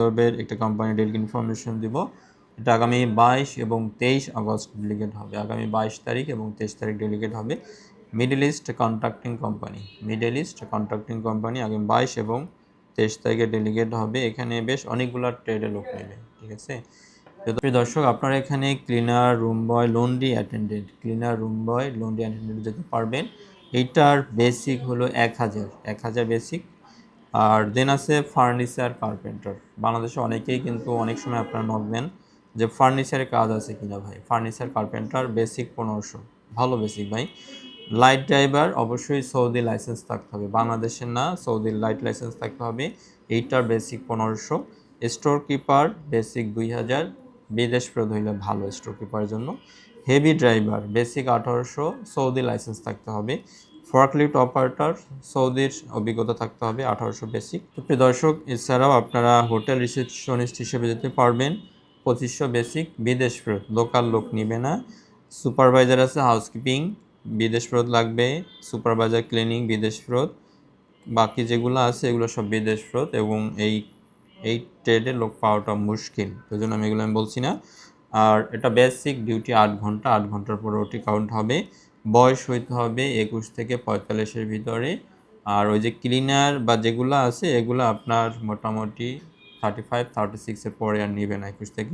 জবের একটা company delegate information দিব। এটা আগামী 22 এবং 23 আগস্ট ডেলিগেট হবে। আগামী 22 তারিখ এবং 23 তারিখ ডেলিগেট হবে। মিডল ইস্ট কন্ট্রাক্টিং কোম্পানি আগামী 22 এবং 23 তারিখে ডেলিগেট হবে। এখানে বেশ অনেকগুলো ট্রেডে লোক নেবে, ঠিক আছে। প্রিয় দর্শক, আপনারা এখানে ক্লিনার, রুম বয়, লন্ড্রি অ্যাটেন্ডেন্ট যেতে পারবেন। এইটার বেসিক হলো 1000 বেসিক। আর দেন আছে ফার্নিচার কার্পেন্টার। বাংলাদেশে অনেকেই কিন্তু অনেক সময় আপনারা নক দেন যে ফার্নিচারের কাজ আছে কিনা ভাই। ফার্নিচার কার্পেন্টার বেসিক 1500, ভালো বেসিক ভাই। লাইট ড্রাইভার অবশ্যই সৌদি লাইসেন্স থাকতে হবে, বাংলাদেশের না, সৌদির লাইট লাইসেন্স থাকতে হবে। এইটার বেসিক 1500। স্টোর কিপার বেসিক 2000, বিদেশ ফেরত হইলে ভালো স্টোর কিপারের জন্য। Heavy driver basic 1800, Saudi licence থাকতে হবে। ফর্কলিফট অপারেটর সৌদির অভিজ্ঞতা থাকতে হবে, 1800 বেসিক। তো প্রিয় দর্শক, এছাড়াও আপনারা হোটেল রিসেপশনিস্ট হিসেবে যেতে পারবেন, 2500 বেসিক, বিদেশ ফেরত, লোকাল লোক নিবে না। সুপারভাইজার আছে হাউসকিপিং, বিদেশ ফেরত লাগবে। সুপারভাইজার ক্লিনিং, বিদেশ ফেরত। বাকি যেগুলো আছে এগুলো সব বিদেশ ফেরত, এবং এই ট্রেডে লোক পাওয়াটা মুশকিল, ওই জন্য আমি বলছি না। আর এটা বেসিক ডিউটি 8 ঘন্টা, 8 ঘন্টার পরে ওটি কাউন্ট হবে। বয়স হইতে হবে 21 থেকে 45-এর ভিতরে। আর ওই যে ক্লিনার বা যেগুলো আছে এগুলো আপনার মোটামুটি 35-36-এর পরে আর নিবে না, 21 থেকে।